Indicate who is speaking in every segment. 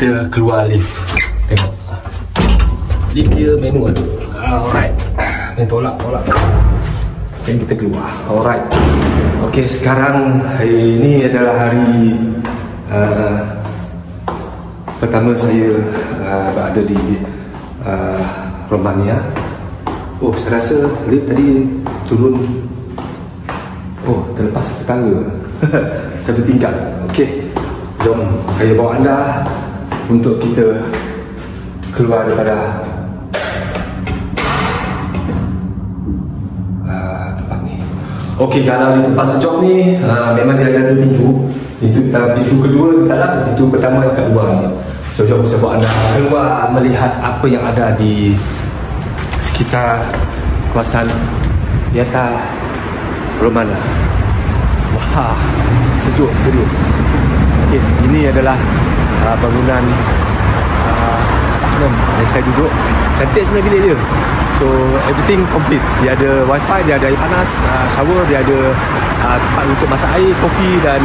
Speaker 1: kita keluar lift. Tengok lift dia manual. Alright, tolak. Dan kita keluar. Alright. Okay, sekarang hari ini adalah hari pertama saya berada di Romania. Oh, saya rasa lift tadi turun. Oh, terlepas satu tangga. Satu tingkat. Okey, jom saya bawa anda untuk kita keluar daripada tempat ni. Okey, kalau di tempat sejok ni memang dia ada dua pintu. Pintu kedua di dalam, pintu pertama kat luar ni. So jom saya bawa anda keluar melihat apa yang ada di sekitar kawasan Piața Romana. Wah, sejuk, serius. Okay, ini adalah bangunan yang saya duduk. Cantik sebenarnya bilik dia. So everything complete. Dia ada wifi, dia ada air panas, shower, dia ada tempat untuk masak air, kopi, dan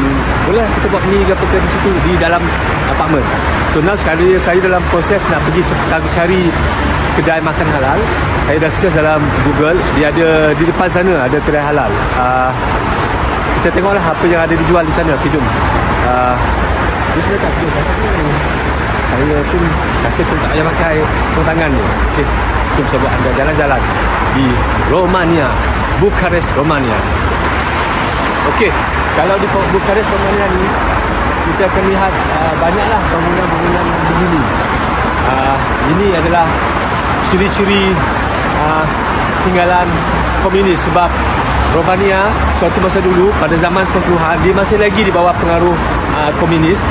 Speaker 1: boleh kita buat mini ke apa di situ di dalam apartmen. So now sekarang saya dalam proses nak pergi cari kedai makan halal. Saya dah search dalam Google. Dia ada di depan sana, ada kedai halal. Kita tengoklah apa yang ada dijual di sana. Okay, jom. Dia sebenarnya tak sejuk. Saya pun rasa macam tak payah pakai sarung tangan ni. Okay, jom saya buat anda jalan-jalan di Romania, Bukarest, Romania. Okey, kalau di Bukarest, Romania ni kita akan lihat banyaklah bangunan-bangunan begini. Ini adalah ciri-ciri tinggalan komunis, sebab Romania suatu masa dulu pada zaman 90-an dia masih lagi di bawah pengaruh komunis.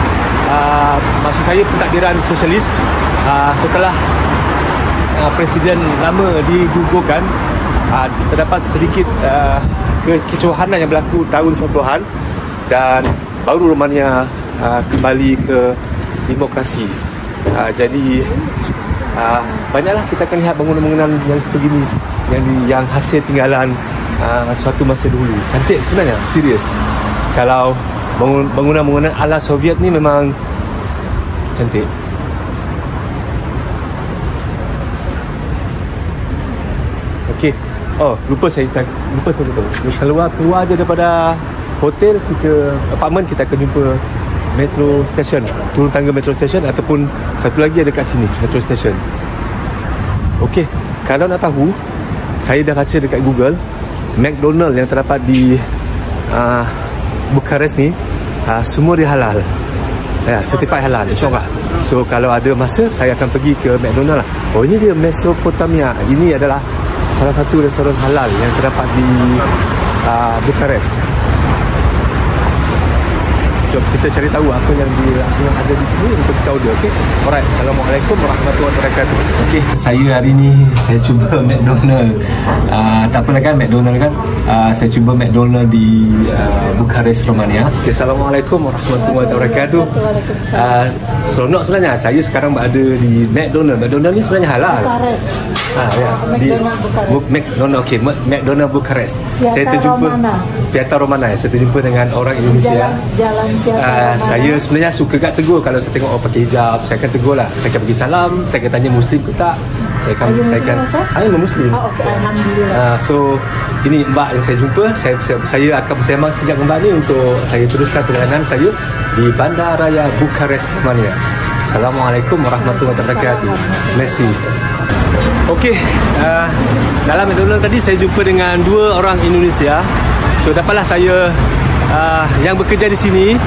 Speaker 1: Maksud saya pentakdiran sosialis. Setelah presiden lama digugurkan, terdapat sedikit kekecohanan yang berlaku tahun 90-an, dan baru Romania kembali ke demokrasi. Jadi banyaklah kita akan lihat bangunan-bangunan yang sebegini, yang hasil tinggalan suatu masa dulu. Cantik sebenarnya, serius. Kalau bangunan-bangunan ala Soviet ni memang cantik. Okey. Oh, lupa saya keluar je daripada hotel, apartmen, kita akan jumpa metro station, turun tangga metro station, ataupun satu lagi ada kat sini, metro station. Okey, kalau nak tahu, saya dah baca dekat Google, McDonald yang terdapat di Bukarest ni semua dia halal. Certified halal, insyaAllah. So kalau ada masa, saya akan pergi ke McDonald lah. Oh, ini dia Mesopotamia. Ini adalah salah satu restoran halal yang terdapat di Bukarest. Jom kita cari tahu apa yang ada di sini untuk kita audio. Okay? Alright, Assalamualaikum warahmatullahi wabarakatuh. Okay, saya hari ni saya cuba McDonald. Tak apalah kan, McDonald kan. Saya cuba McDonald di Bukarest, Romania. Okay, Assalamualaikum warahmatullahi wabarakatuh. Seronok sebenarnya. Saya sekarang berada di McDonald. McDonald ni sebenarnya halal.
Speaker 2: Bukarest.
Speaker 1: Ya. McDonald Bukarest. McDonald, okay. McDonald Bukarest. Saya terjumpa Piața Romana. Saya terjumpa dengan orang Indonesia. Saya sebenarnya suka kat tegur. Kalau saya tengok orang pakai hijab, saya akan tegur lah. Saya akan bagi salam. Saya akan tanya Muslim ke tak. Saya akan Muslim.
Speaker 2: Okay, Alhamdulillah.
Speaker 1: So ini mbak yang saya jumpa. Saya akan bersama sekejap dengan mbak ni untuk saya teruskan perjalanan saya di Bandaraya Bukarest, Romania. Assalamualaikum warahmatullahi wabarakatuh. Messi. Okey, dalam McDonald tadi saya jumpa dengan dua orang Indonesia. So dapatlah saya yang bekerja di sini,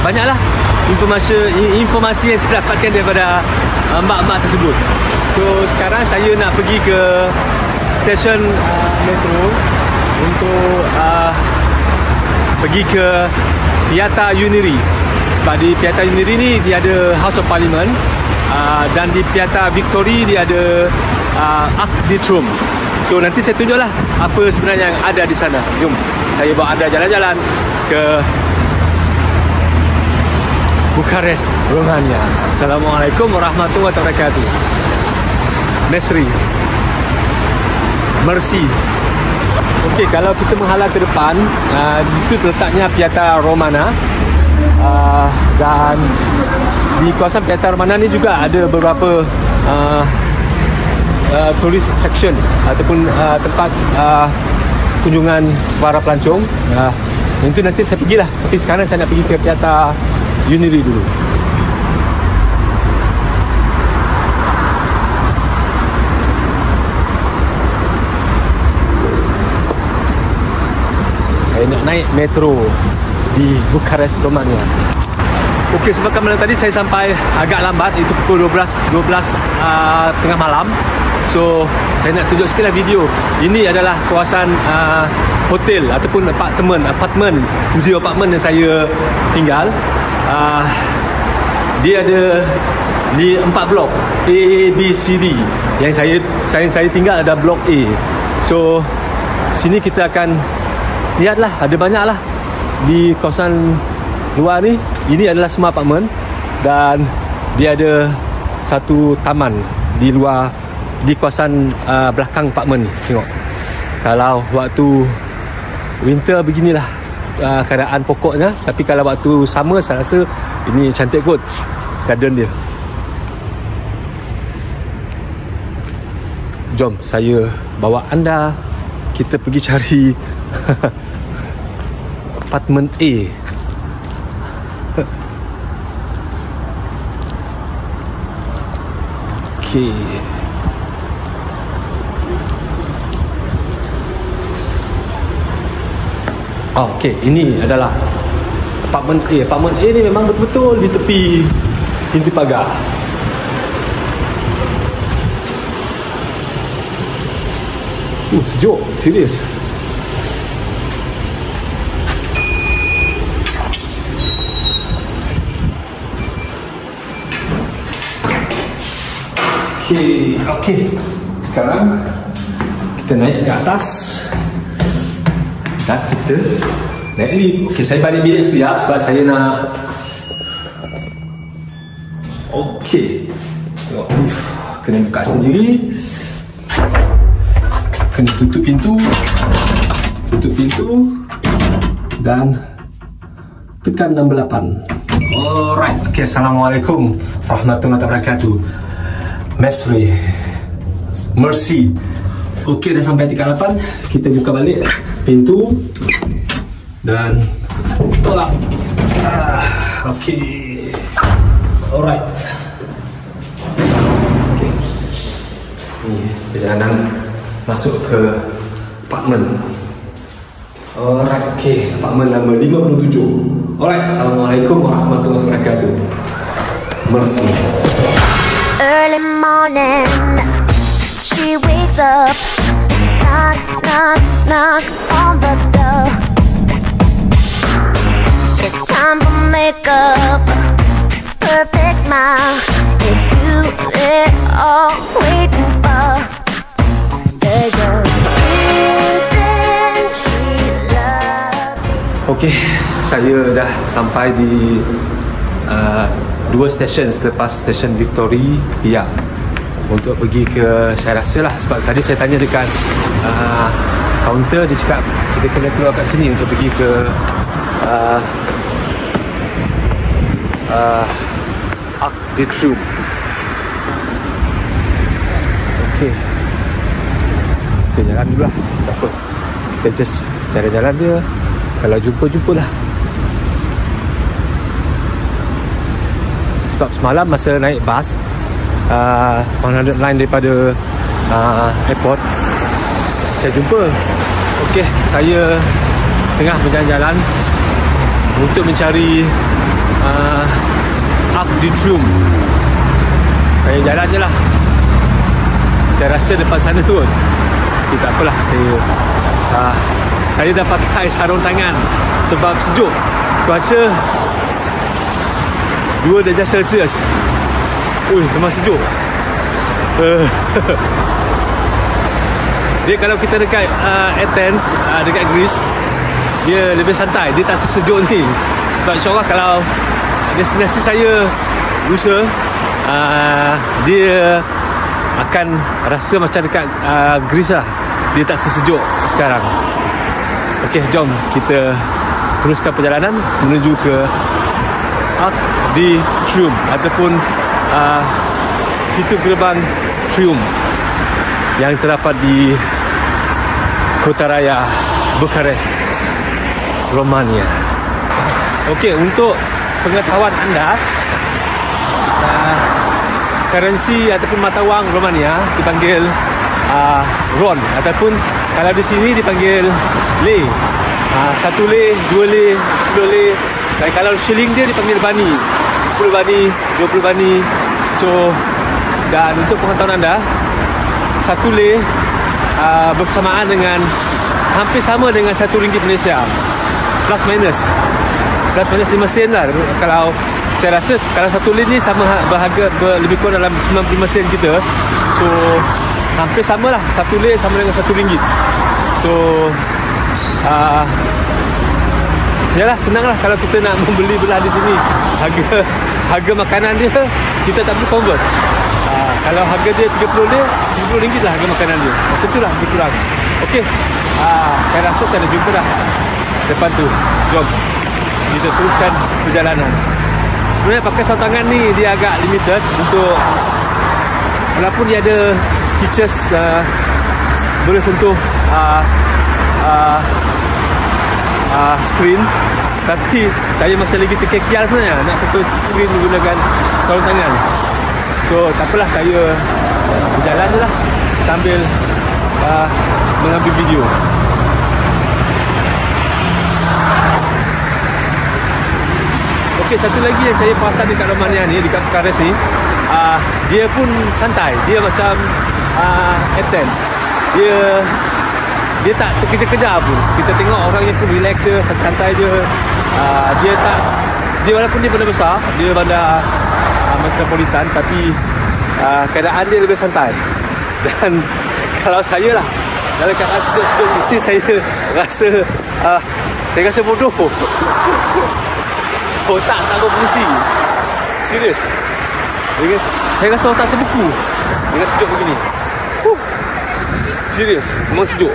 Speaker 1: banyaklah informasi yang saya dapatkan daripada mbak-mbak tersebut. So sekarang saya nak pergi ke stesen metro untuk pergi ke Piața Unirii. Sebab di Piața Unirii ni dia ada House of Parliament, dan di Piața Victoriei dia ada Arc de Triomphe. So nanti saya tunjuklah apa sebenarnya yang ada di sana. Jom saya bawa anda jalan-jalan ke Bukarest, Romania. Assalamualaikum warahmatullahi wabarakatuh. Mesri. Mercy. Okey, kalau kita menghalang ke depan, di situ terletaknya Piața Romana, dan di kawasan Piata Romana ni juga ada beberapa tourist attraction ataupun tempat kunjungan para pelancong. Itu nanti saya pergilah. Tapi sekarang saya nak pergi ke Piata Uniri dulu. Saya nak naik metro di Bukarest, Romania. Okey, sebabkan malam tadi saya sampai agak lambat, itu pukul 12 tengah malam. So, saya nak tunjuk sekali video. Ini adalah kawasan hotel ataupun apartmen, studio apartmen yang saya tinggal. Dia ada di 4 blok A, B, C, D. Yang saya tinggal ada blok A. So, sini kita akan lihatlah, ada banyak lah di kawasan luar ni. Ini adalah semua apartmen dan dia ada satu taman di luar, di kawasan belakang apartmen ni. Tengok, kalau waktu winter beginilah keadaan pokoknya, tapi kalau waktu summer saya rasa ini cantik kot garden dia. Jom saya bawa anda, kita pergi cari apartmen A. Okey. Okey, ini adalah apartmen A. Apartmen A ni memang betul-betul di tepi pintu pagar. Sejuk, serius. Okey. Sekarang kita naik ke atas dan kita naik lift. Okey, saya balik bilik sekejap sebab saya nak. Okey. Tengok lift. Kena buka sendiri. Kena tutup pintu. Tutup pintu dan tekan nombor 8. Alright. Okey, Assalamualaikum warahmatullahi wabarakatuh. Mercy. Okey, dah sampai tingkat 8. Kita buka balik pintu dan tolak. Okey. Alright. Okey. Ni perjalanan masuk ke apartmen. Alright, okey. Apartmen nombor 57. Alright. Assalamualaikum warahmatullahi wabarakatuh. Mercy.
Speaker 2: Early morning, she wakes up, knock, knock, knock on the door. It's time for makeup, perfect smile. It's you they're all waiting for. There goes, isn't she lovely?
Speaker 1: Okey, saya dah sampai di 2 stesen selepas stesen Victoria untuk pergi ke, saya rasa lah, sebab tadi saya tanya dekat kaunter, dia cakap kita kena keluar kat sini untuk pergi ke Arc de Triomphe. Okey, kita jalan dulu lah, tak apa, kita just cari jalan dia, kalau jumpa-jumpalah. Sebab semalam masa naik bas 100 line daripada airport, saya jumpa. Okey, saya tengah berjalan-jalan untuk mencari Arc de Triomphe. Saya jalan je lah, saya rasa depan sana kot. Tak apalah, saya dah pakai sarung tangan sebab sejuk. Cuaca 2 darjah Celsius. Memang sejuk. Dia kalau kita dekat Athens, dekat Greece, dia lebih santai, dia tak sesejuk ni. Sebab insyaAllah kalau destinasi saya lusa, dia akan rasa macam dekat Greece lah. Dia tak sesejuk sekarang. Okey, jom kita teruskan perjalanan menuju ke Arc di Triumph ataupun pintu gerbang Triumph yang terdapat di Kota Raya Bukarest, Romania. Okey, untuk pengetahuan anda, currency ataupun mata wang Romania dipanggil RON, ataupun kalau di sini dipanggil lei. 1 lei, 2 lei, 10 lei. Dan kalau shilling dia dipanggil bani, 10 bani, 20 bani. So, dan untuk pengetahuan anda, 1 lei bersamaan dengan hampir sama dengan RM1 Malaysia, plus minus 5 sen lah. Kalau saya rasa kalau 1 lei ni sama berharga lebih kurang dalam 95 sen kita. So hampir sama lah, 1 lei sama dengan RM1. So yalah, senang lah kalau kita nak membeli belah di sini. Harga makanan dia kita tak perlu convert. Kalau harga dia RM30, RM70 lah harga makanan dia. Macam tu lah, lebih kurang. Okey, saya rasa saya dah jumpa dah depan tu. Jom kita teruskan perjalanan. Sebenarnya pakai sarung tangan ni dia agak limited untuk, walaupun dia ada features boleh sentuh screen, tapi saya masih lagi terkekial sebenarnya nak sentuh screen menggunakan sarung tangan. So tak apalah, saya berjalan je lah sambil mengambil video. Okey, satu lagi yang saya perasan dekat Romania ni, dekat Bukarest ni, dia pun santai. Dia macam Athens. Dia tak terkejar-kejar pun. Kita tengok orangnya pun relax je, santai je. Dia walaupun dia bandar besar, dia bandar metropolitan, tapi keadaan dia lebih santai. Dan kalau saya lah, dalam keadaan sejuk-sejuk ni, saya rasa bodoh. Otak tak berfungsi. Serius. Saya rasa otak sebeku dengan sejuk begini. Serius, memang sejuk.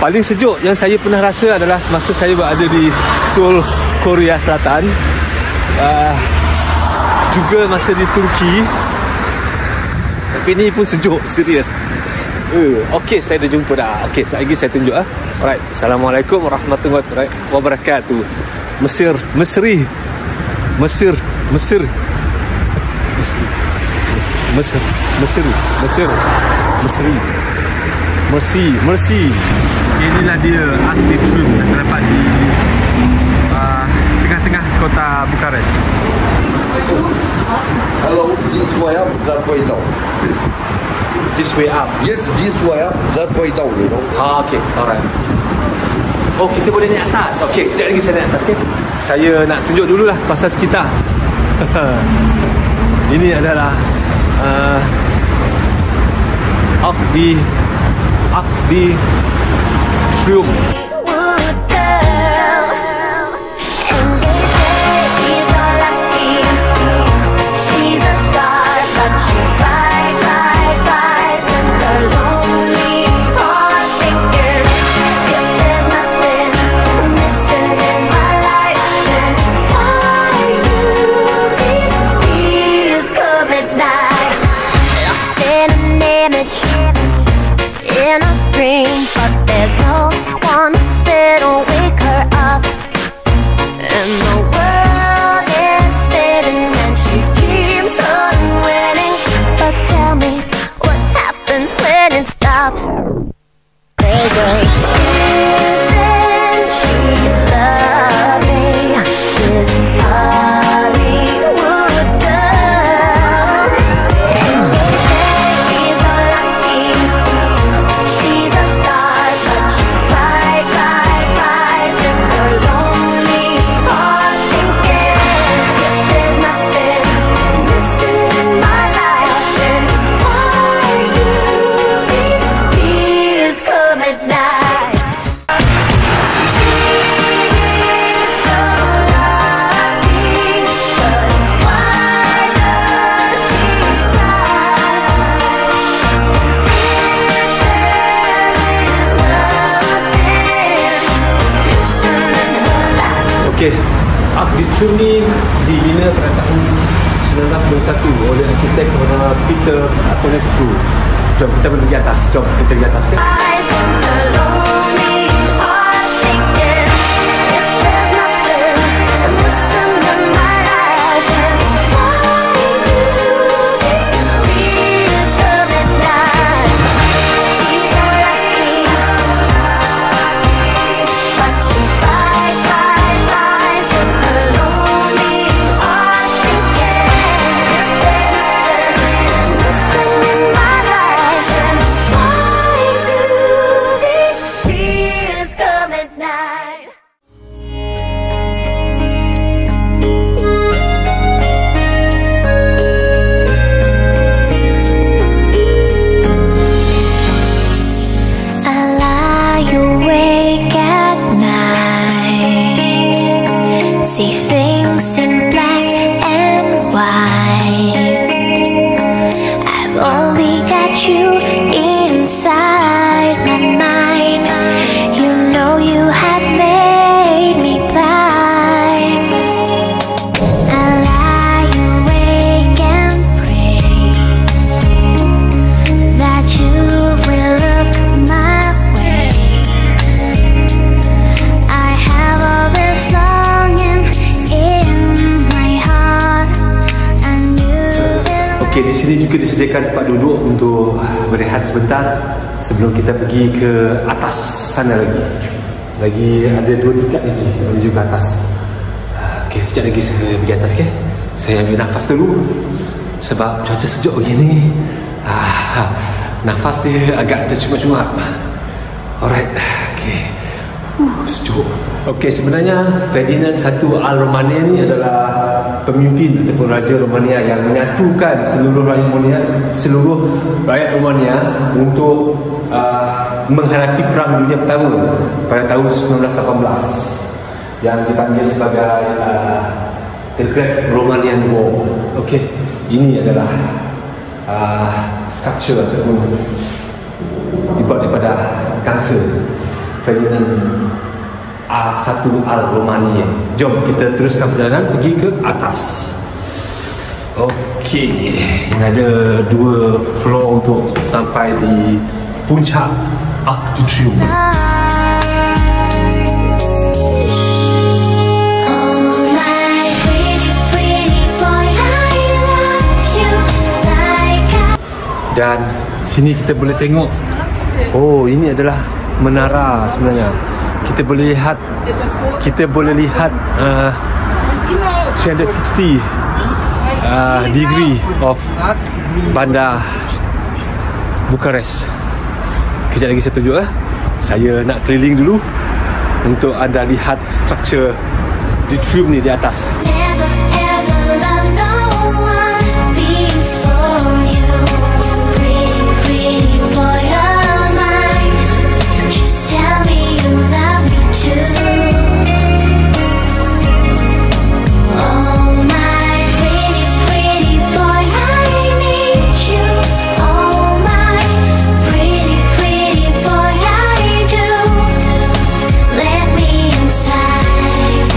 Speaker 1: Paling sejuk yang saya pernah rasa adalah semasa saya berada di Seoul, Korea Selatan. Juga masa di Turki. Tapi ni pun sejuk, serius. Okey, saya dah jumpa dah. Okey, sekejap lagi saya tunjuk. Alright, Assalamualaikum warahmatullahi wabarakatuh. Mesir. Inilah dia Arc Triumph yang terdapat di tengah-tengah kota Bukarest.
Speaker 3: Hello, this way up, that way down.
Speaker 1: This way up.
Speaker 3: Yes, this way up, that way down, you know.
Speaker 1: Okay, alright. Oh, kita boleh naik atas. Okay, kejap lagi saya naik atas, okay? Saya nak tunjuk dululah pasal sekitar. Ini adalah Arc Triumph.
Speaker 2: In a dream, but there's no one that'll wake her up. And the world is spinning and she keeps on winning. But tell me, what happens when it stops? Baby, isn't she lovely? This Hollywood girl. And they say she's so lucky. She's a star, but she cries in her lonely heart, thinking if there's nothing missing in my life, then why do these tears come at night? She's so lucky, but why does she cry?
Speaker 1: Okay, Atrium ni dibina pada tahun 1991 oleh arkitek bernama Peter Aponescu. Jom kita pergi atas. Jom kita pergi atas kan.
Speaker 2: Eyes on the lonely heart thinking if there's nothing missing in my life, then why do these coming nights? She's so lucky, but she cries in her lonely heart thinking if there's nothing missing in my life, then why do these tears come at night? I lie awake at night, see things in black and white. I've only got you inside my mind. You know you have made me blind. I lie awake and pray that you will look my way. I have all this longing in my heart. I knew it.
Speaker 1: Okey, di sini juga disediakan tempat duduk untuk berehat sebentar sebelum kita pergi ke atas sana lagi. Lagi ada 2 tingkat lagi menuju ke atas. Okey, sekejap lagi saya pergi atas ke. Saya ambil nafas dulu sebab cuaca sejuk begini. Nafas dia agak tercungap-cungap. Alright, okey. Sejuk. Okey, sebenarnya Ferdinand I Al-Romania ni adalah pemimpin ataupun raja Romania yang menyatukan seluruh rakyat Romania untuk menghadapi Perang Dunia Pertama pada tahun 1918 yang dipanggil sebagai The Great Romanian War. Okey, ini adalah sculpture ataupun dibuat daripada gangsa Ferdinand I Al-Romania. Jom kita teruskan perjalanan pergi ke atas. Okey, ini ada 2 floor untuk sampai di puncak Atrium. Dan sini kita boleh tengok. Oh, ini adalah menara sebenarnya. Kita boleh lihat 360 degree of bandar Bukares. Kejap lagi saya tunjuk Saya nak keliling dulu untuk anda lihat struktur atrium ni di atas.
Speaker 2: Never ever love no one before you. Pretty boy of mine, just tell me you love me too. Oh my pretty boy, I need you. Oh my pretty boy, I do. Let me inside,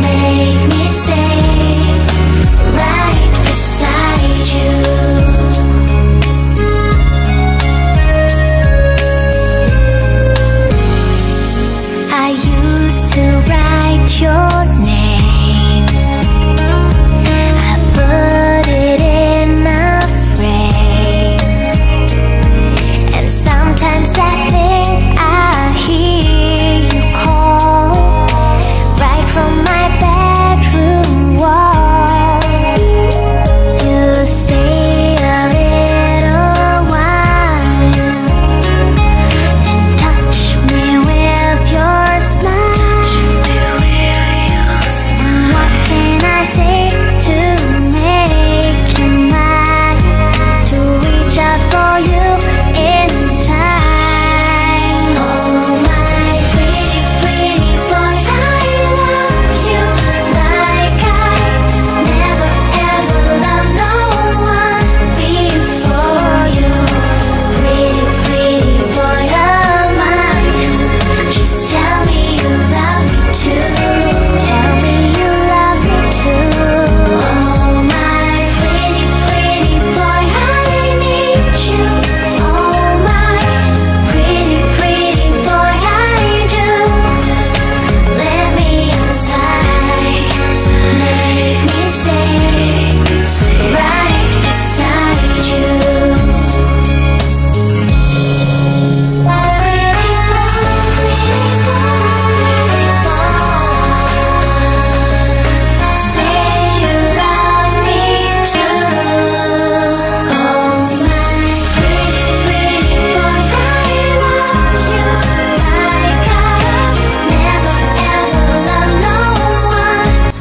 Speaker 2: make me stay.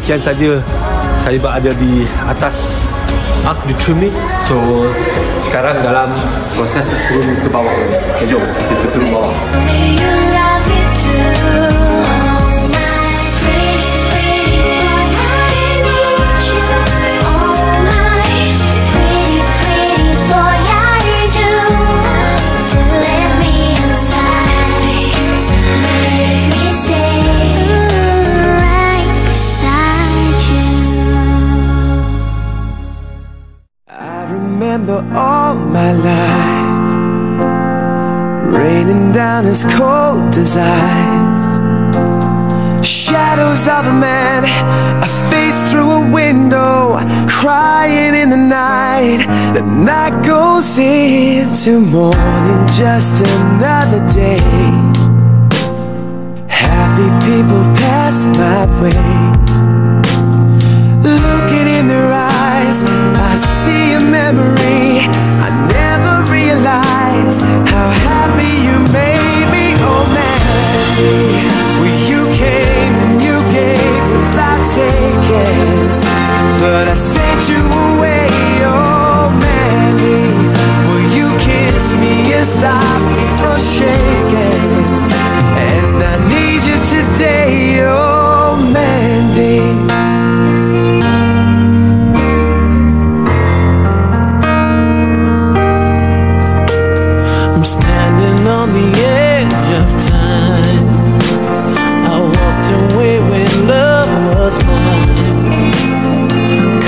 Speaker 1: sekian saja saya berada di atas Arc de Triomphe. So sekarang dalam proses nak turun ke bawah. Jom kita turun bawah.
Speaker 4: All my life raining down as cold as ice. Shadows of a man, a face through a window, crying in the night. The night goes into morning, just another day. Happy people pass my way. Looking in their eyes, I see a memory. I never realized how happy you made me. Oh Mandy, well you came and you gave without taking, but I sent you away. Oh Mandy, well you kissed me and stopped me from shaking, and I need you today. Oh Mandy. On the edge of time, I walked away when love was mine.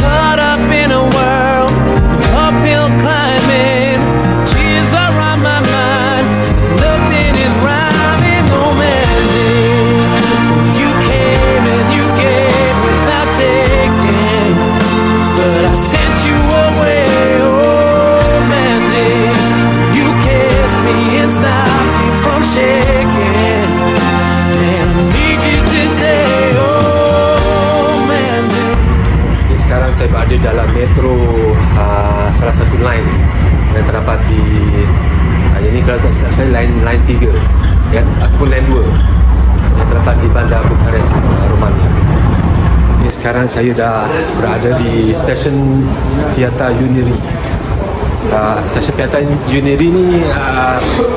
Speaker 4: Caught up in a world of uphill climbing, tears are on my mind, nothing is rhyming. Oh Mandy, you came and you gave without taking, but I sent you away. Oh Mandy, you kissed me and stopped from shaking, and I need you today. Oh Mandy.
Speaker 1: Okay, sekarang saya berada dalam metro salah satu line yang terdapat di yang ni kalau saya line 3 ya, ataupun line 2 yang terdapat di bandar Bucharest, Romania. Okay, sekarang saya dah berada di stesen Piața Unirii. Stesen Piața Unirii ni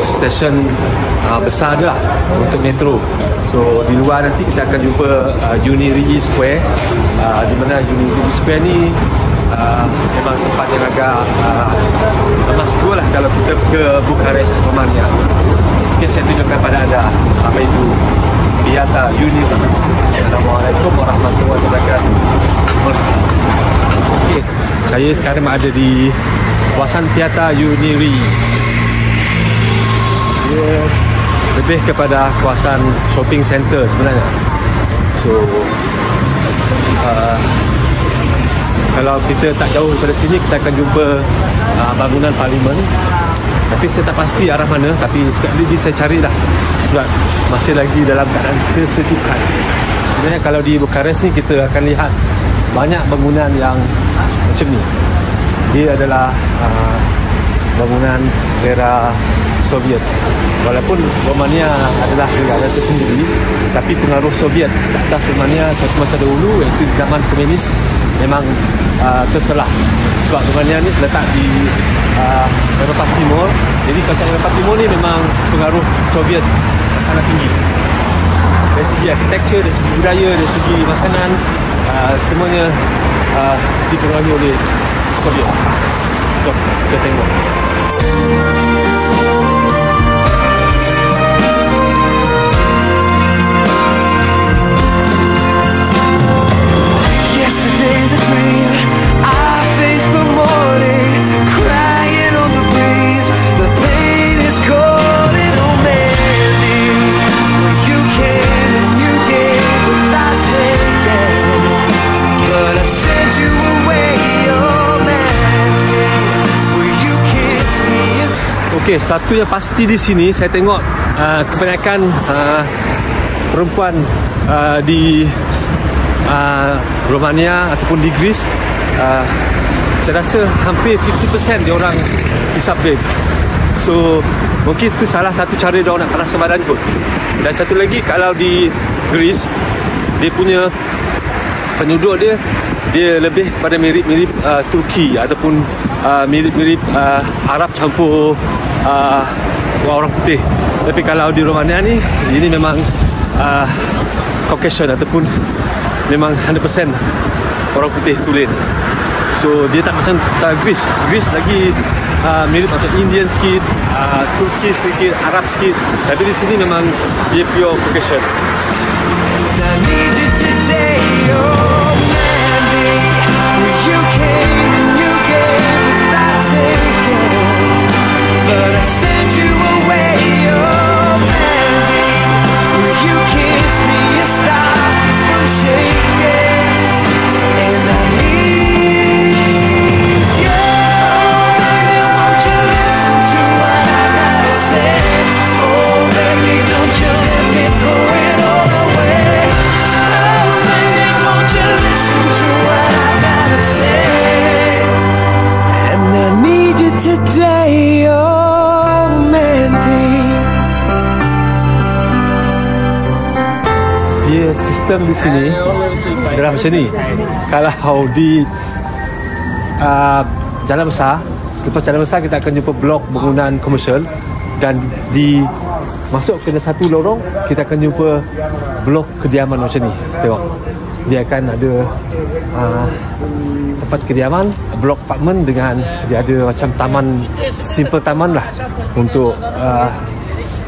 Speaker 1: stesen besar dah untuk metro. So di luar nanti kita akan jumpa Unirii Square, di mana Unirii Square ni memang tempat yang agak lemas dua lah kalau kita ke Bucharest, Romania. Okay, saya tunjukkan pada anda apa itu Piața Unirii. Assalamualaikum warahmatullahi wabarakatuh. Merci. Okay, saya sekarang ada di kawasan Piața Unirii. Dia lebih kepada kawasan shopping center sebenarnya. So kalau kita tak jauh daripada sini, kita akan jumpa bangunan parlimen. Tapi saya tak pasti arah mana, tapi sekali lagi saya carilah sebab masih lagi dalam keadaan kesejukan. Sebenarnya kalau di Bucharest ni kita akan lihat banyak bangunan yang macam ni. Dia adalah bangunan era Soviet. Walaupun Romania adalah negara tersendiri, tapi pengaruh Soviet ke atas Romania suatu masa dahulu, iaitu di zaman komunis, memang terselah. Sebab Romania ni terletak di Eropah Timur. Jadi kawasan Eropah Timur ni memang pengaruh Soviet sangat tinggi. Dari segi arkitektur, dari segi budaya, dari segi makanan, semuanya dipengaruhi oleh Soviet. Jom kita tengok.
Speaker 4: Yesterday's a dream. I faced the morning, crying on the breeze. The pain is cold and oh Mandy, well you came and you gave without taking, but I sent you away. Oh Mandy, will you kiss me?
Speaker 1: Okey, satu yang pasti di sini saya tengok kebanyakan perempuan di Romania ataupun di Greece, saya rasa hampir 50% dia orang hisap vape. So mungkin itu salah satu cara dia orang nak panaskan badan kot. Dan satu lagi, kalau di Greece dia punya penduduk dia lebih pada mirip-mirip Turki ataupun mirip-mirip Arab campur orang putih. Tapi kalau di Romania ni, ini memang Caucasian ataupun memang 100% orang putih tulen. So dia tak macam Greece. Greece lagi mirip macam Indian sikit, Turki sedikit, Arab sikit. Tapi di sini memang dia pure Caucasian.
Speaker 4: I need you today, oh Mandy. Where you came and you gave without taking, but I sent you away, oh Mandy. Where you kiss me and stop me from shaking, and I need you. Oh baby, won't you listen to what I gotta say? Oh baby, don't you let me throw it all away. Today, oh Mandy.
Speaker 1: Dia sistem di sini adalah macam ni. Kalau di jalan besar, selepas jalan besar kita akan jumpa blok bangunan komersial, dan di masuk ke satu lorong kita akan jumpa blok kediaman macam ni. Tengok, dia akan ada tempat kediaman, blok apartmen dengan dia ada macam taman, simple taman lah untuk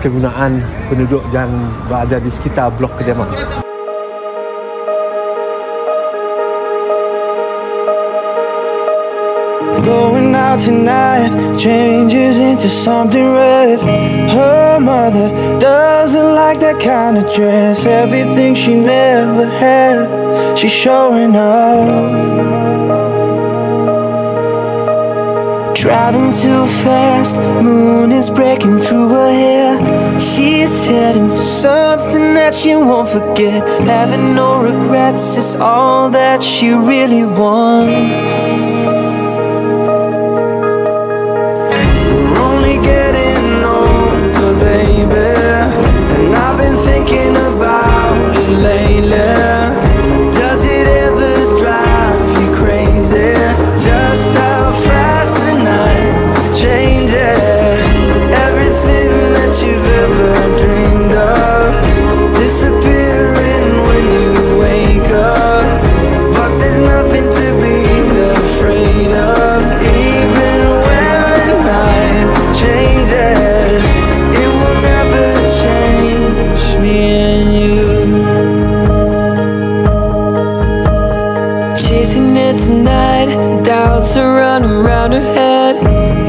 Speaker 1: kegunaan penduduk yang berada di sekitar blok kediaman.
Speaker 4: Going out tonight changes into something red. Her mother doesn't like that kind of dress. Everything she never had, she's showing off. Driving too fast, moon is breaking through her hair. She's heading for something that she won't forget. Having no regrets is all that she really wants. We're only getting older, baby, and I've been thinking about it lately. Does it ever drive you crazy? Just how fast the night changes. Everything that you've ever dreamed of disappearing when you wake up. But there's nothing to be afraid of. Even when the night changes, it will never change me and you. Chasing it tonight, doubts are running round her head.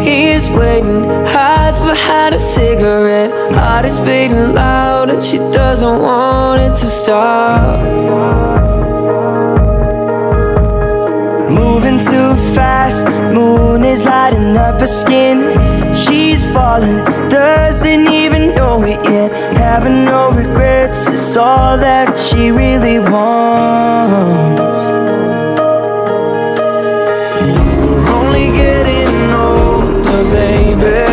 Speaker 4: He's waiting, hides behind a cigarette. Heart is beating loud and she doesn't want it to stop. Moving too fast, moon is lighting up her skin. She's falling, doesn't even know it yet. Having no regrets is all that she really wants. We're only getting older, baby,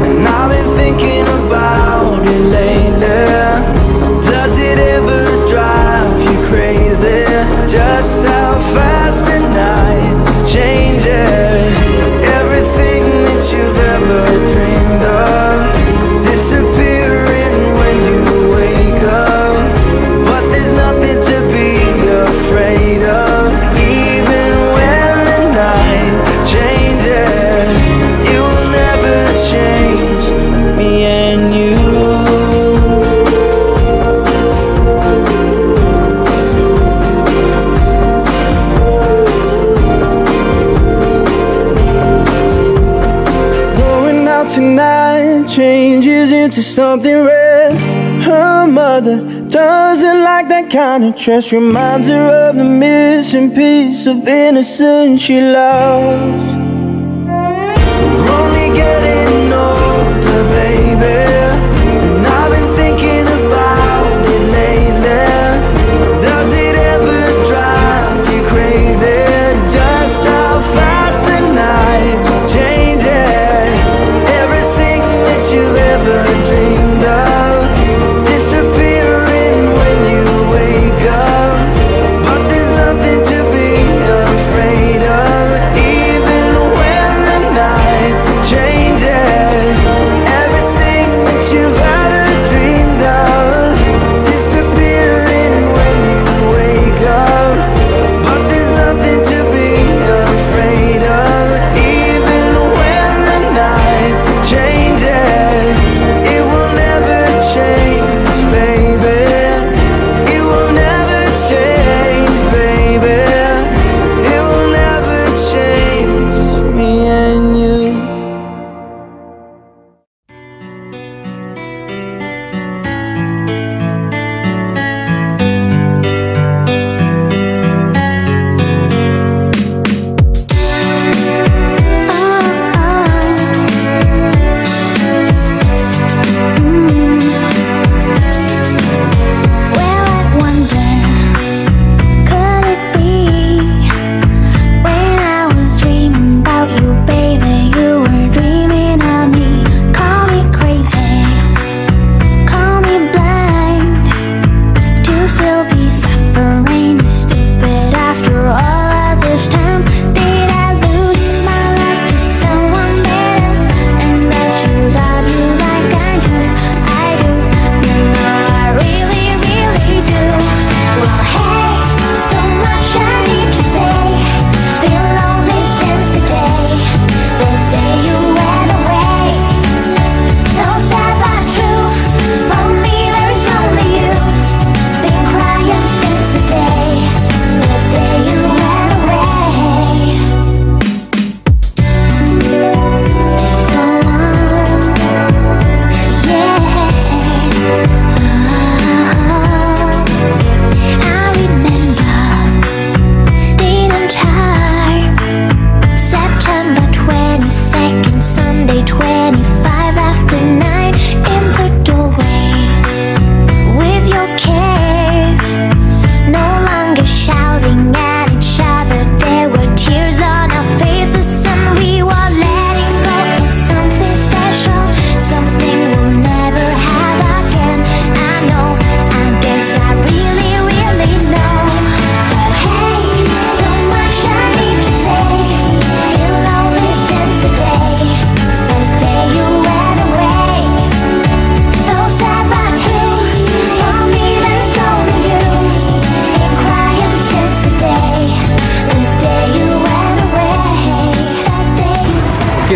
Speaker 4: and I've been thinking about it lately. Does it ever drive you crazy? Just how fast the night changes. Everything that you've ever dreamed of disappearing when you wake up. But there's nothing to be afraid of. Even when the night changes, it will never change me and you. Going out tonight changes into something red. Her mother doesn't like that kind of dress. Reminds her of the missing piece of innocence she lost. We're only getting older, baby, and I've been thinking about it lately. Does it ever drive you crazy? Just how fast the night changes. Everything that you've ever dreamed of disappearing when you wake up. But there's nothing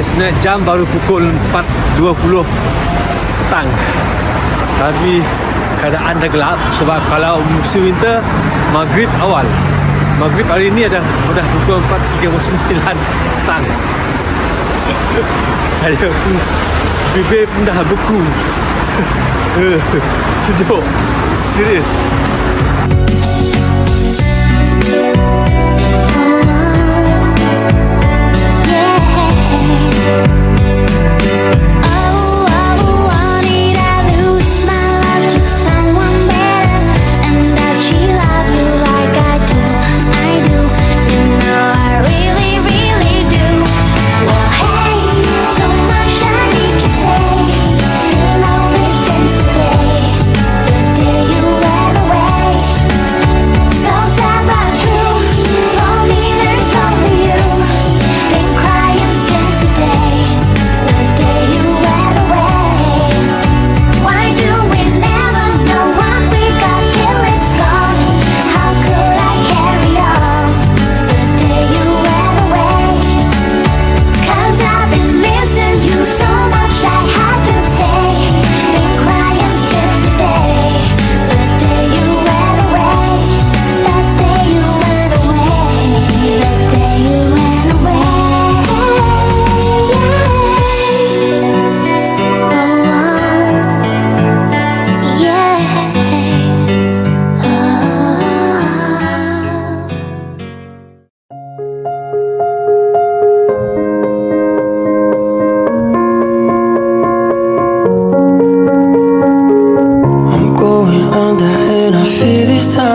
Speaker 1: estimate jam baru pukul 4.20 petang. Tapi keadaan dah gelap sebab kalau musim winter maghrib awal. Maghrib hari ni dah pukul 4.39 petang. Saya pun bibir pun dah beku. Sejuk. Serius.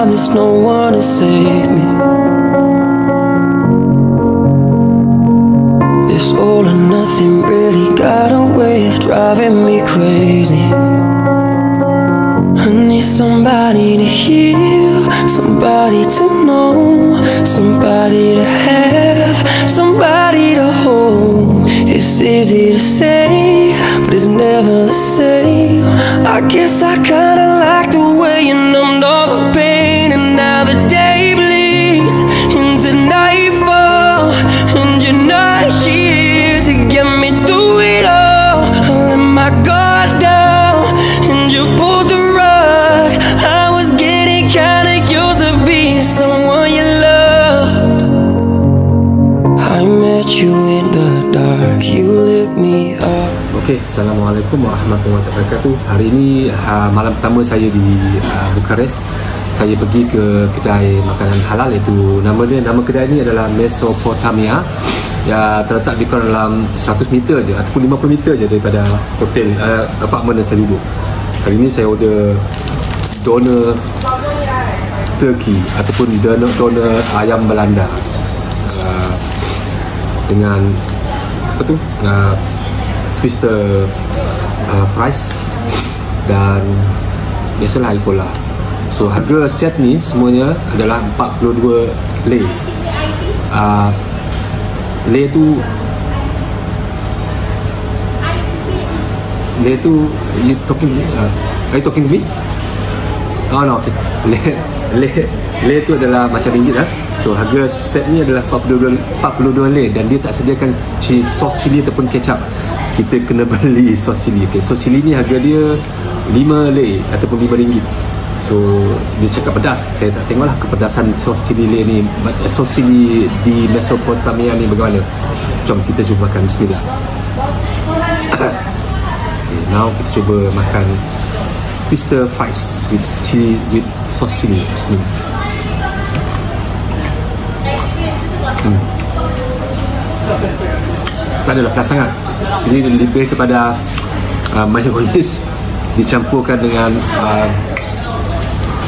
Speaker 4: There's no one to save me. This all or nothing really got a way of driving me crazy. I need somebody to heal, somebody to know, somebody to have, somebody to hold. It's easy to say, but it's never the same. I guess I kinda like the way you numbed all the pain, and now the day bleeds into nightfall, and you're not here to get me through it all. I let my guard down, and you pulled the rug. I was getting kinda used to being someone you loved. I met you in the dark, you lit me up.
Speaker 1: Okey, Assalamualaikum warahmatullahi wabarakatuh. Hari ini malam pertama saya di Bukares. Saya pergi ke kedai makanan halal, iaitu nama kedai ini adalah Mesopotamia. Ya, terletak di dalam 100 meter je ataupun 50 meter je daripada hotel apartmen yang saya duduk. Hari ini saya order doner turkey ataupun doner ayam Belanda dengan apa tu? Twister fries dan biasalah Icola. So harga set ni semuanya adalah 42 lei. Lei tu you talking are you talking to me? Oh no, okay. Lei tu adalah macam ringgit lah. So harga set ni adalah 42 lei dan dia tak sediakan sos cili ataupun kecap. Kita kena beli sos cili. Okay, sos cili ni harga dia 5 lei ataupun 5 ringgit. So dia cakap pedas. Saya tak tengoklah kepedasan sos cili lei ni, sos cili di Mesopotamia ni bagaimana. Jom kita cuba makan. Bismillah. Okay, now kita cuba makan twister fries with chili, with sos cili. Bismillah. Tak adalah pedas sangat. Ini lebih kepada mayonis dicampurkan dengan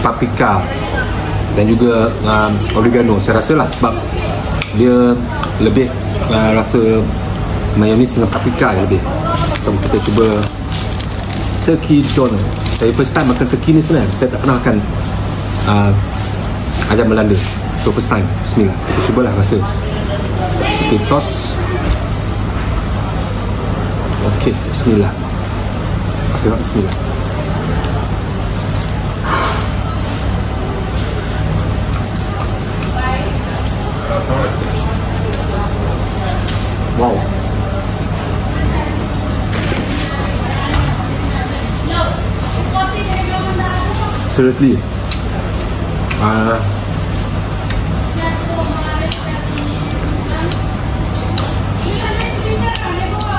Speaker 1: paprika dan juga oregano. Saya rasa lah sebab dia lebih rasa mayonis dengan paprika yang lebih. So, kita cuba turkey doner. Saya first time makan turkey ni sebenarnya. Saya tak pernah makan ayam Belanda. So first time. Bismillah. Kita cubalah rasa. Okay, sos. Okay, bismillah. Bismillah. Wow. seriously.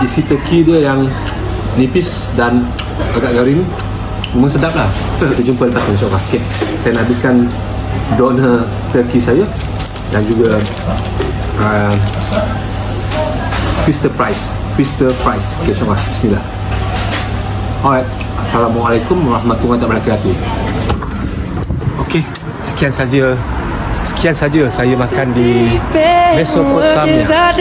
Speaker 1: Isi turkey dia yang nipis dan agak garing, memang sedap lah. Kita jumpa lepas tu insyaAllah. Okay, saya nak habiskan doner turkey saya dan juga twister fries. Okay, insyaAllah. Bismillah. Alright, Assalamualaikum warahmatullahi wabarakatuh. Okay, sekian saja saya makan di Mesopotamia.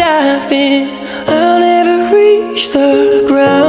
Speaker 4: I'll never reach the ground.